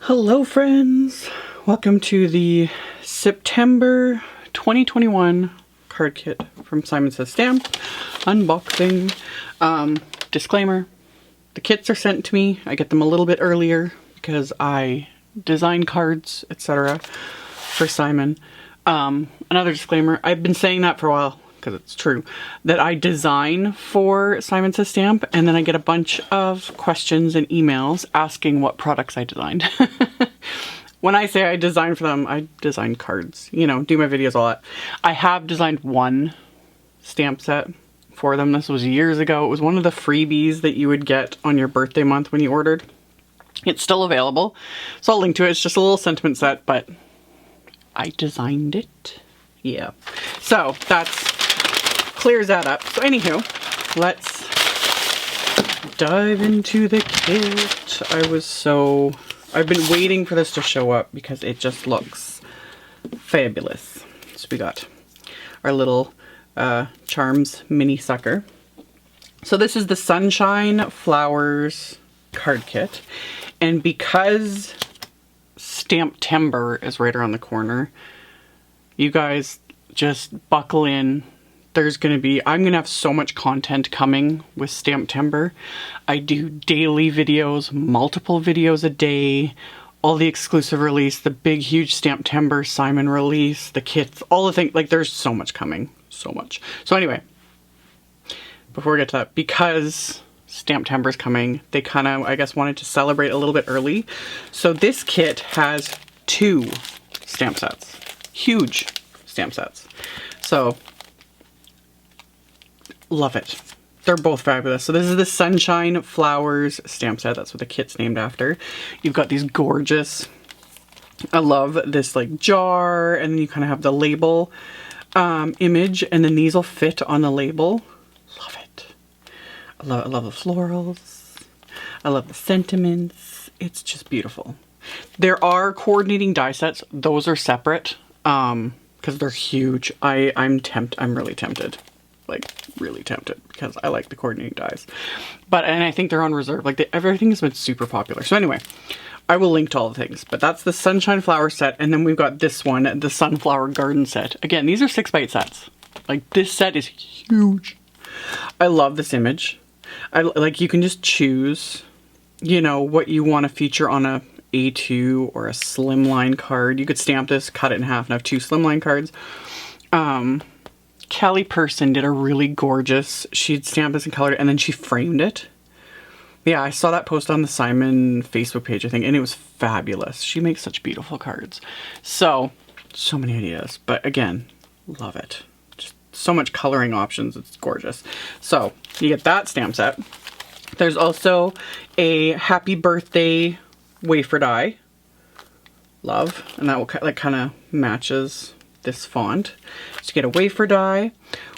Hello friends! Welcome to the September 2021 card kit from Simon Says Stamp unboxing. Disclaimer, the kits are sent to me. I get them a little bit earlier because I design cards, etc. for Simon. Another disclaimer, I've been saying that for a while because it's true, that I design for Simon Says Stamp and then I get a bunch of questions and emails asking what products I designed. When I say I design for them, I design cards, you know, do my videos, all that. I have designed one stamp set for them. This was years ago. It was one of the freebies that you would get on your birthday month when you ordered. It's still available, so I'll link to it. It's just a little sentiment set, but I designed it. Yeah. So that's clears that up. So anywho, let's dive into the kit. I've been waiting for this to show up because it just looks fabulous. So we got our little Charms mini sucker. So this is the Sunshine Flowers card kit. And because Stamp-tember is right around the corner, you guys just buckle in. I'm gonna have so much content coming with Stamp-tember. I do daily videos, multiple videos a day, all the exclusive release, the big huge Stamp-tember Simon release, the kits, all the things. Like, there's so much coming, so much. So anyway, before we get to that, because Stamp-tember is coming, they kind of, I guess, wanted to celebrate a little bit early. So this kit has 2 stamp sets, huge stamp sets. So love it. They're both fabulous. So this is the Sunshine Flowers stamp set. That's what the kit's named after. You've got these gorgeous, I love this like jar, and then you kind of have the label image, and then these will fit on the label. Love it. I love the florals. I love the sentiments. It's just beautiful. There are coordinating die sets. Those are separate because they're huge. I'm really tempted. Like, really tempted because I like the coordinating dies. And I think they're on reserve. Like, everything has been super popular. So anyway, I will link to all the things. But that's the Sunshine Flower set. And then we've got this one, the Sunflower Garden set. Again, these are 6x8 sets. Like, this set is huge. I love this image. Like, you can just choose, you know, what you want to feature on a A2 or a Slimline card. You could stamp this, cut it in half, and have 2 Slimline cards. Kelly Person did a really gorgeous, she'd stamped this and colored it, and then she framed it. Yeah, I saw that post on the Simon Facebook page, I think, and it was fabulous. She makes such beautiful cards. So many ideas, but again, love it. Just so much coloring options, it's gorgeous. So you get that stamp set. There's also a Happy Birthday wafer die. Love, and that will like kind of matches this font. So you get a wafer die.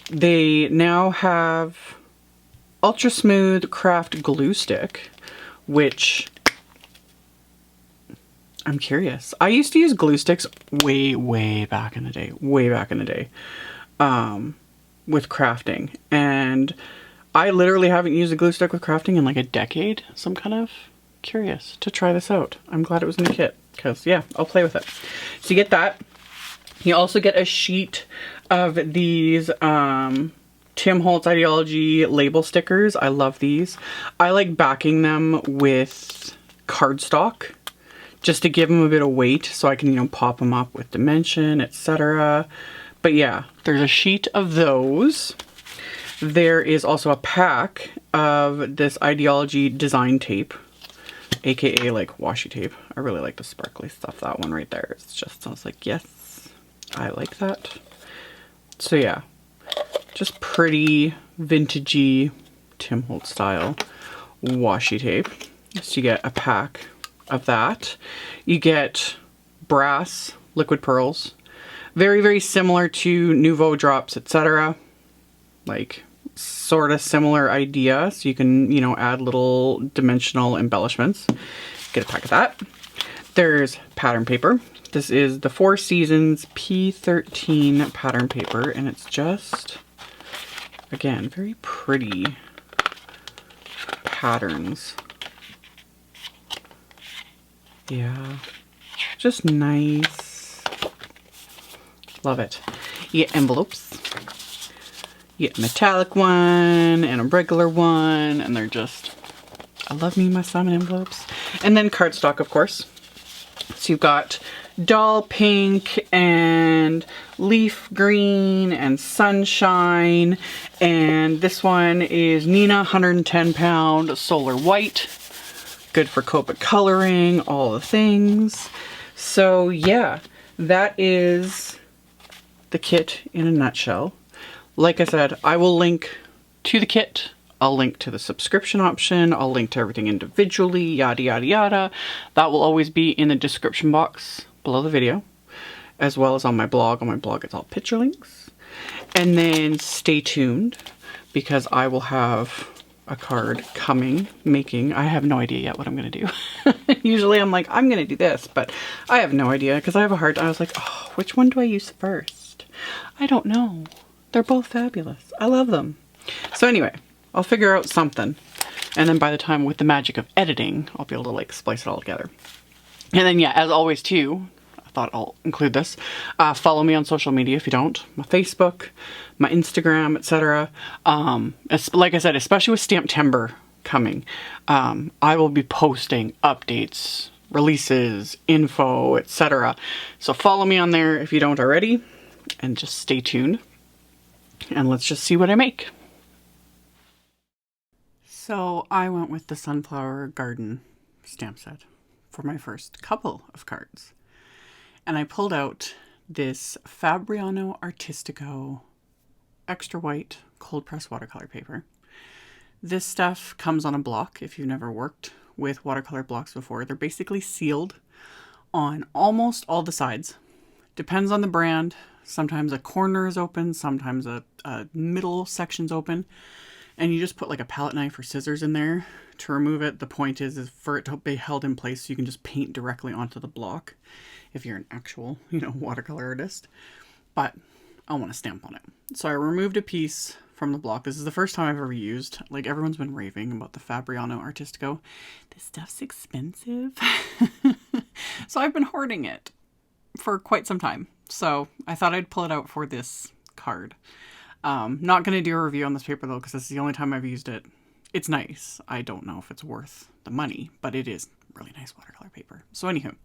They now have Ultra Smooth Craft Glue Stick, which I'm curious. I used to use glue sticks way back in the day, with crafting, and I literally haven't used a glue stick with crafting in like a decade, so I'm kind of curious to try this out. I'm glad it was in the kit because, yeah, I'll play with it. So you get that. You also get a sheet of these Tim Holtz Idea-ology label stickers. I love these. I like backing them with cardstock just to give them a bit of weight so I can, you know, pop them up with dimension, etc. But yeah, there's a sheet of those. There is also a pack of this Idea-ology design tape, aka like washi tape. I really like the sparkly stuff. That one right there. It's just, I was like, yes. I like that. So yeah, just pretty vintagey Tim Holtz style washi tape. So you get a pack of that. You get brass liquid pearls. Very similar to Nouveau drops, etc. Like, sort of similar idea. So you can, you know, add little dimensional embellishments. Get a pack of that. There's pattern paper. This is the 4 Seasons P13 pattern paper, and it's just, again, very pretty patterns. Yeah, just nice. Love it. You get envelopes. You get a metallic one and a regular one, and they're just, I love me my Simon envelopes. And then cardstock, of course. So you've got doll pink and leaf green and sunshine, and this one is Nina 110 pound solar white. Good for Copic coloring, all the things. So yeah, that is the kit in a nutshell. Like I said, I will link to the kit. I'll link to the subscription option. I'll link to everything individually, yada, yada, yada. That will always be in the description box below the video, as well as on my blog. On my blog, it's all picture links. And then stay tuned, because I will have a card coming, making. I have no idea yet what I'm going to do. Usually I'm like, I'm going to do this, but I have no idea, because I have a hard time. I was like, oh, which one do I use first? I don't know. They're both fabulous. I love them. So anyway, I'll figure out something. And then by the time, with the magic of editing, I'll be able to like splice it all together. And then yeah, as always too, I thought I'll include this. Follow me on social media if you don't. My Facebook, my Instagram, etc. Like I said, especially with Stamptember coming, I will be posting updates, releases, info, etc. So follow me on there if you don't already, and just stay tuned. And let's just see what I make. So I went with the Sunflower Garden stamp set for my first couple of cards. And I pulled out this Fabriano Artistico extra white cold press watercolor paper. This stuff comes on a block if you've never worked with watercolor blocks before. They're basically sealed on almost all the sides. Depends on the brand. Sometimes a corner is open, sometimes a middle section's open, and you just put like a palette knife or scissors in there to remove it. The point is for it to be held in place so you can just paint directly onto the block if you're an actual, watercolor artist. But I want to stamp on it. So I removed a piece from the block. This is the first time I've ever used, like everyone's been raving about the Fabriano Artistico. This stuff's expensive. So I've been hoarding it for quite some time. So I thought I'd pull it out for this card. Not going to do a review on this paper though, because this is the only time I've used it. It's nice. I don't know if it's worth the money, but it is really nice watercolor paper. So anywho,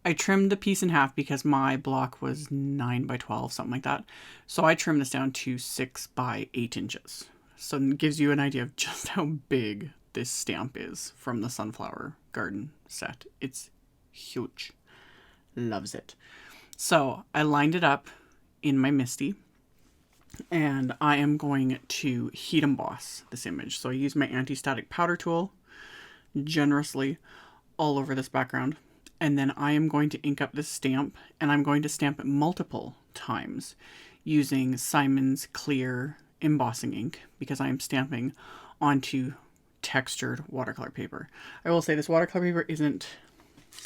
I trimmed the piece in half because my block was 9 by 12, something like that. So I trimmed this down to 6 by 8 inches. So it gives you an idea of just how big this stamp is from the Sunflower Garden set. It's huge. Loves it. So I lined it up in my Misty, and I am going to heat emboss this image. So I use my anti-static powder tool generously all over this background. And then I am going to ink up this stamp, and I'm going to stamp it multiple times using Simon's clear embossing ink, because I am stamping onto textured watercolor paper. I will say this watercolor paper isn't,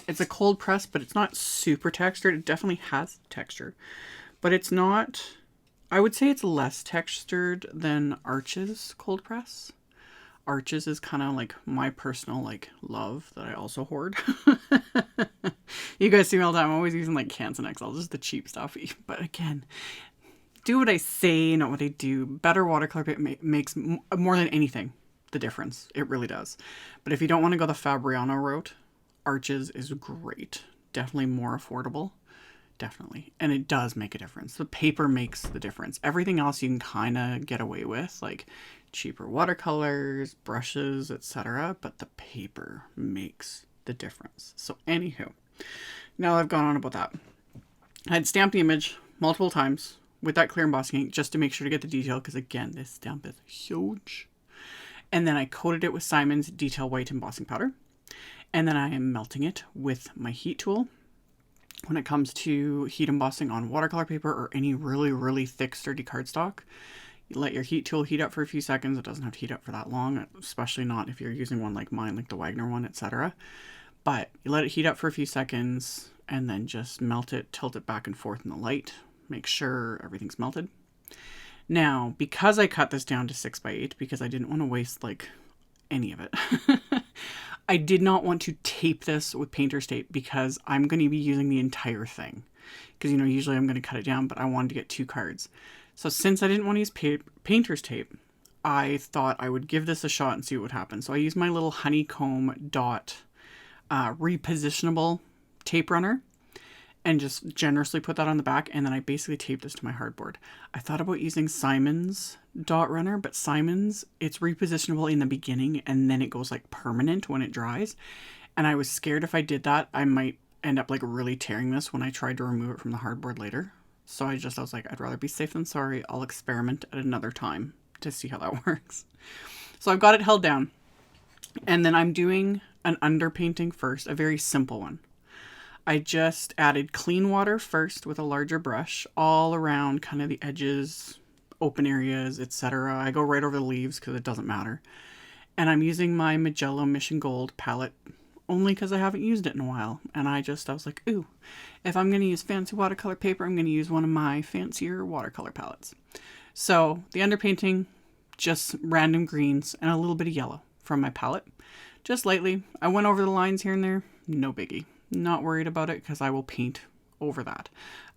it's a cold press, but it's not super textured. It definitely has texture, but it's not, I would say it's less textured than Arch's cold press. Arches is kind of like my personal love that I also hoard. You guys see me all the time. I'm always using like Canson XL, just the cheap stuff. But again, do what I say, not what I do. Better watercolor paper makes more than anything the difference. It really does. But if you don't want to go the Fabriano route, Arches is great. Definitely more affordable. Definitely. And it does make a difference. The paper makes the difference. Everything else you can kind of get away with, like cheaper watercolors, brushes, etc. But the paper makes the difference. So anywho, now I've gone on about that. I'd stamped the image multiple times with that clear embossing ink just to make sure to get the detail, because again, this stamp is huge. And then I coated it with Simon's Detail White embossing powder. And then I am melting it with my heat tool. When it comes to heat embossing on watercolor paper or any really, really thick, sturdy cardstock, you let your heat tool heat up for a few seconds. It doesn't have to heat up for that long, especially not if you're using one like mine, like the Wagner one, etc. But you let it heat up for a few seconds and then just melt it, tilt it back and forth in the light. Make sure everything's melted. Now, because I cut this down to 6 by 8, because I didn't want to waste like any of it, I did not want to tape this with painter's tape because I'm going to be using the entire thing. Because, you know, usually I'm going to cut it down, but I wanted to get 2 cards. So since I didn't want to use painter's tape, I thought I would give this a shot and see what would happen. So I used my little honeycomb dot repositionable tape runner and just generously put that on the back, and then I basically taped this to my hardboard. I thought about using Simon's dot runner, but Simon's, it's repositionable in the beginning and then it goes like permanent when it dries. And I was scared if I did that, I might end up like really tearing this when I tried to remove it from the hardboard later. So I was like, I'd rather be safe than sorry. I'll experiment at another time to see how that works. So I've got it held down. And then I'm doing an underpainting first, a very simple one. I just added clean water first with a larger brush all around kind of the edges, open areas, etc. I go right over the leaves because it doesn't matter. And I'm using my Magello Mission Gold palette only because I haven't used it in a while. And I was like, ooh, if I'm going to use fancy watercolor paper, I'm going to use one of my fancier watercolor palettes. So the underpainting, just random greens and a little bit of yellow from my palette. Just lightly. I went over the lines here and there. No biggie. Not worried about it because I will paint over that.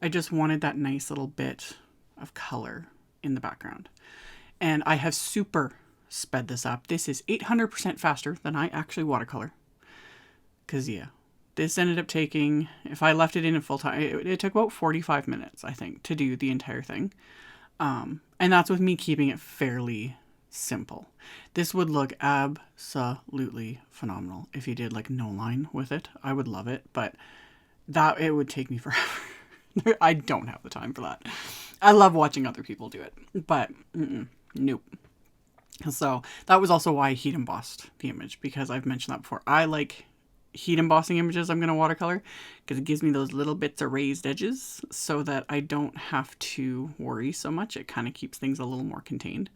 I just wanted that nice little bit of color in the background. And I have super sped this up. This is 800% faster than I actually watercolor. Because yeah, this ended up taking, if I left it in full time, it took about 45 minutes, I think, to do the entire thing. And that's with me keeping it fairly simple. This would look absolutely phenomenal if you did like no line with it. I would love it, but it would take me forever. I don't have the time for that. I love watching other people do it, but nope. So that was also why I heat embossed the image, because I've mentioned that before. I like heat embossing images I'm going to watercolor because it gives me those little bits of raised edges so that I don't have to worry so much. It kind of keeps things a little more contained.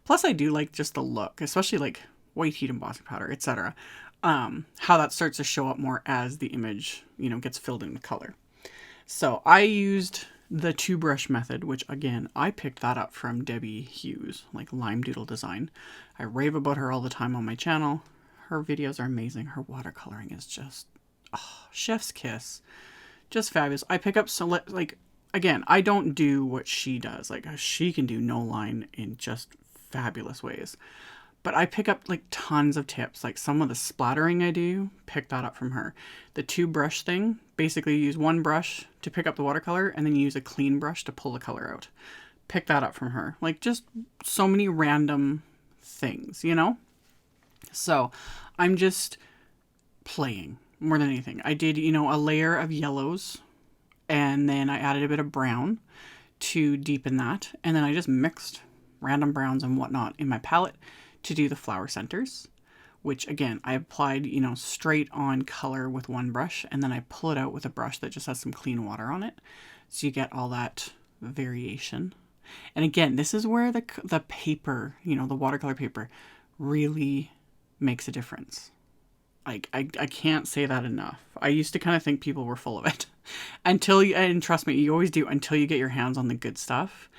Plus I do like just the look, especially like white heat embossing powder, etc. How that starts to show up more as the image, you know, gets filled in with color. So I used the 2-brush method, which again, I picked that up from Debbie Hughes, like Lime Doodle Design. I rave about her all the time on my channel. Her videos are amazing. Her watercoloring is just, chef's kiss. Just fabulous. I pick up, like, again, I don't do what she does. Like, she can do no line in just fabulous ways. But I pick up, like, tons of tips. Like, some of the splattering I do, pick that up from her. The 2-brush thing, basically you use one brush to pick up the watercolor, and then you use a clean brush to pull the color out. Pick that up from her. Like, just so many random things, you know? So I'm just playing more than anything. I did, you know, a layer of yellows and then I added a bit of brown to deepen that. And then I just mixed random browns and whatnot in my palette to do the flower centers, which again, I applied, you know, straight on color with one brush and then I pull it out with a brush that just has some clean water on it. So you get all that variation. And again, this is where the paper, you know, the watercolor paper really makes a difference. Like, I can't say that enough. I used to kind of think people were full of it until you, and trust me, you always do until you get your hands on the good stuff.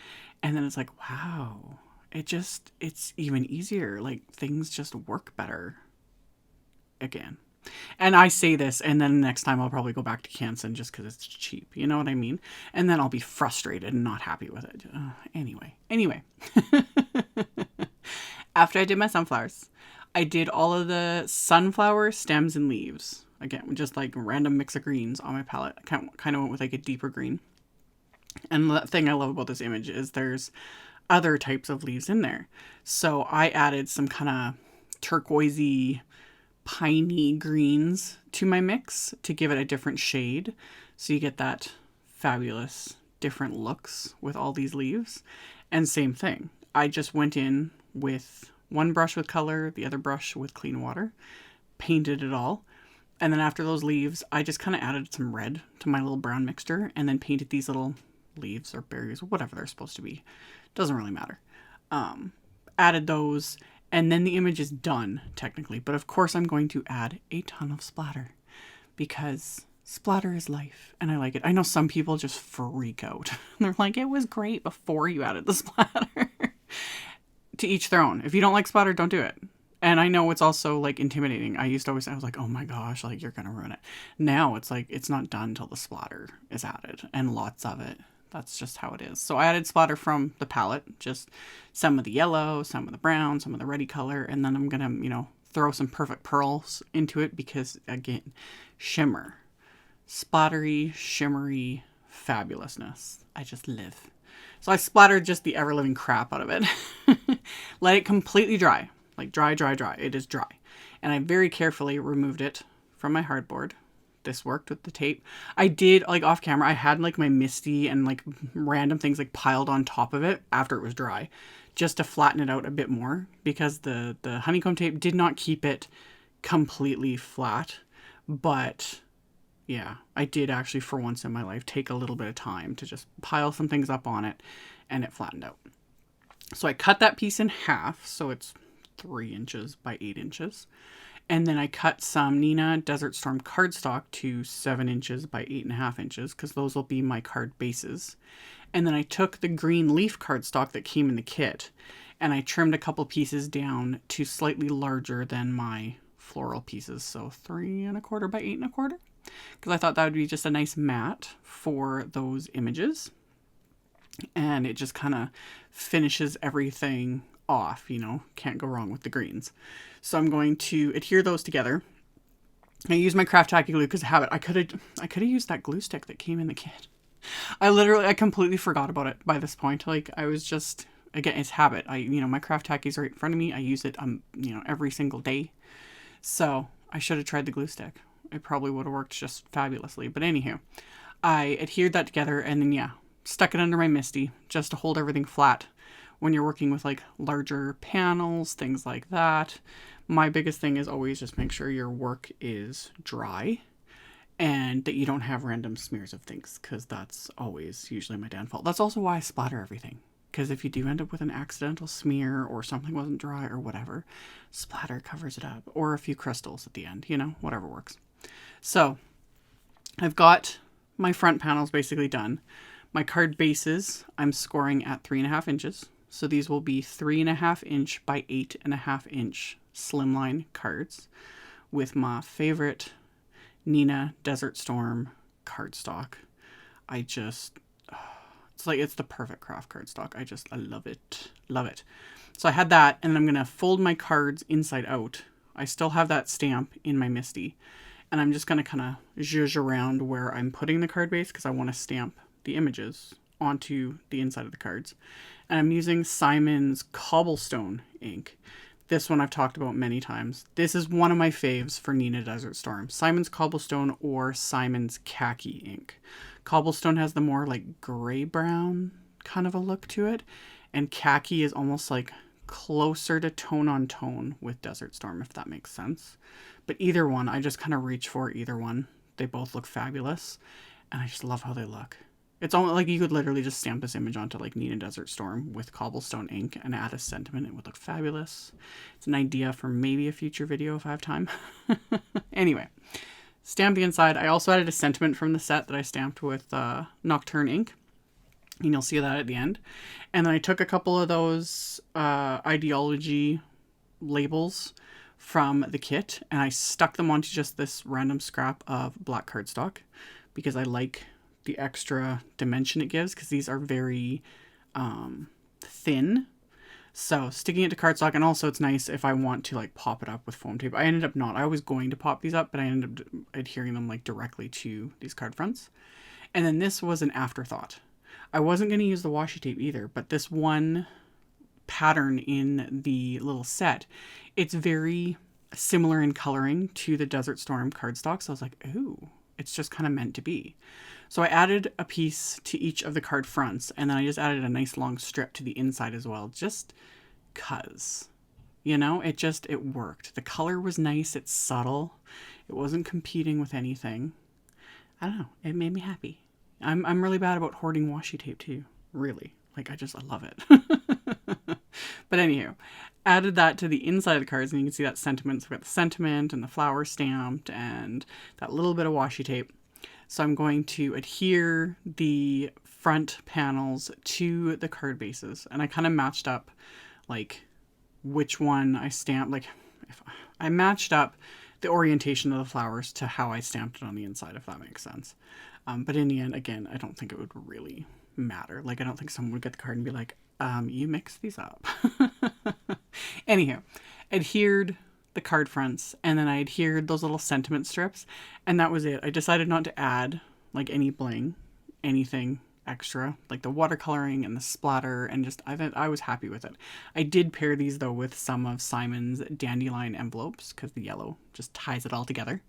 And then it's like, wow, it's even easier. Like, things just work better again. And I say this, and then next time I'll probably go back to Canson just because it's cheap. You know what I mean? And then I'll be frustrated and not happy with it. Anyway. After I did my sunflowers, I did all of the sunflower stems and leaves. Again, just like random mix of greens on my palette. I kind of went with like a deeper green. And the thing I love about this image is there's other types of leaves in there. So I added some kind of turquoisey, piney greens to my mix to give it a different shade. So you get that fabulous different looks with all these leaves. And same thing. I just went in with one brush with color, the other brush with clean water, painted it all. And then after those leaves, I just kind of added some red to my little brown mixture and then painted these little leaves or berries or whatever they're supposed to be. Doesn't really matter. Added those and then the image is done technically. But of course I'm going to add a ton of splatter because splatter is life and I like it. I know some people just freak out. They're like, it was great before you added the splatter. To each their own. If you don't like splatter, don't do it. And I know it's also like intimidating. I was like, oh my gosh, like you're going to ruin it. Now it's like, it's not done till the splatter is added, and lots of it. That's just how it is. So I added splatter from the palette, just some of the yellow, some of the brown, some of the reddy color. And then I'm going to, throw some perfect pearls into it because, again, shimmer. Splattery, shimmery fabulousness. I just live. So I splattered just the ever-living crap out of it. Let it completely dry. Like dry. It is dry. And I very carefully removed it from my hardboard. This worked with the tape. I did, like off camera, I had like my misty and like random things like piled on top of it after it was dry, just to flatten it out a bit more, because the honeycomb tape did not keep it completely flat. But yeah, I did actually, for once in my life, take a little bit of time to just pile some things up on it, and it flattened out. So I cut that piece in half, so it's 3 inches by 8 inches. And then I cut some Nina Desert Storm cardstock to 7 inches by 8.5 inches, because those will be my card bases. And then I took the green leaf cardstock that came in the kit, and I trimmed a couple pieces down to slightly larger than my floral pieces. So 3.25 by 8.25, because I thought that would be just a nice mat for those images. And it just kind of finishes everything off, can't go wrong with the greens. So I'm going to adhere those together. I use my craft tacky glue because I have it. I could have used that glue stick that came in the kit. I completely forgot about it by this point. Like, I was just, again, it's habit. My craft tacky's right in front of me. I use it, every single day. So I should have tried the glue stick. It probably would have worked just fabulously. But anywho, I adhered that together and then, stuck it under my Misty just to hold everything flat when you're working with like larger panels, things like that. My biggest thing is always just make sure your work is dry and that you don't have random smears of things, because that's always usually my downfall. That's also why I splatter everything, because if you do end up with an accidental smear or something wasn't dry or whatever, splatter covers it up, or a few crystals at the end, whatever works. So I've got my front panels basically done. My card bases, I'm scoring at 3.5 inches. So these will be 3.5 inch by 8.5 inch slimline cards with my favorite Nina Desert Storm cardstock. It's the perfect craft cardstock. I love it. Love it. So I had that, and I'm going to fold my cards inside out. I still have that stamp in my Misty, and I'm just going to kind of zhuzh around where I'm putting the card base, because I want to stamp the images onto the inside of the cards. And I'm using Simon's Cobblestone ink. This one I've talked about many times. This is one of my faves for Nina Desert Storm. Simon's Cobblestone or Simon's Khaki ink. Cobblestone has the more like gray-brown kind of a look to it. And Khaki is almost like closer to tone on tone with Desert Storm, if that makes sense. But either one, I just kind of reach for either one. They both look fabulous. And I just love how they look. It's almost like you could literally just stamp this image onto like Nina Desert Storm with Cobblestone ink and add a sentiment. It would look fabulous. It's an idea for maybe a future video if I have time. Anyway, stamp the inside. I also added a sentiment from the set that I stamped with Nocturne ink. And you'll see that at the end. And then I took a couple of those Idea-ology labels from the kit and I stuck them onto just this random scrap of black cardstock, because I like the extra dimension it gives, because these are very thin. So sticking it to cardstock, and also it's nice if I want to like pop it up with foam tape. I ended up not. I was going to pop these up, but I ended up adhering them like directly to these card fronts. And then this was an afterthought. I wasn't going to use the washi tape either, but this one pattern in the little set, it's very similar in coloring to the Desert Storm cardstock. So I was like, ooh, it's just kind of meant to be. So I added a piece to each of the card fronts, and then I just added a nice long strip to the inside as well, just 'cause, it worked. The color was nice. It's subtle. It wasn't competing with anything. I don't know. It made me happy. I'm really bad about hoarding washi tape too. Really. Like, I love it. But anywho, added that to the inside of the cards, and you can see that sentiment. So we've got the sentiment and the flower stamped and that little bit of washi tape. So I'm going to adhere the front panels to the card bases. And I kind of matched up like which one I stamped. Like, I matched up the orientation of the flowers to how I stamped it on the inside, if that makes sense. But in the end, again, I don't think it would really matter. Like, I don't think someone would get the card and be like, you mixed these up. Anyhow, adhered the card fronts, and then I adhered those little sentiment strips, and that was it. I decided not to add like any bling, anything extra, like the watercoloring and the splatter, and just I was happy with it. I did pair these though with some of Simon's dandelion envelopes because the yellow just ties it all together,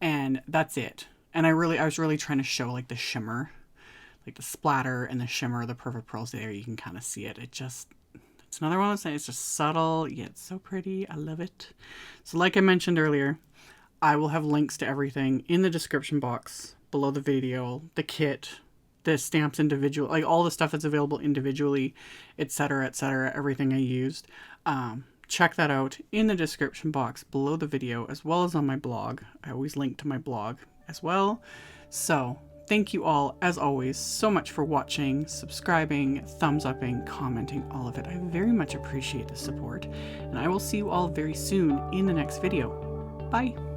and that's it. And I was really trying to show like the shimmer, like the splatter and the shimmer, the perfect pearls there. You can kind of see it. It's another one of those things. It's just subtle yet so pretty. I love it. So like I mentioned earlier, I will have links to everything in the description box below the video, the kit, the stamps individual, like all the stuff that's available individually, etc., everything I used. Check that out in the description box below the video, as well as on my blog. I always link to my blog as well. So thank you all, as always, so much for watching, subscribing, thumbs upping, commenting, all of it. I very much appreciate the support, and I will see you all very soon in the next video. Bye!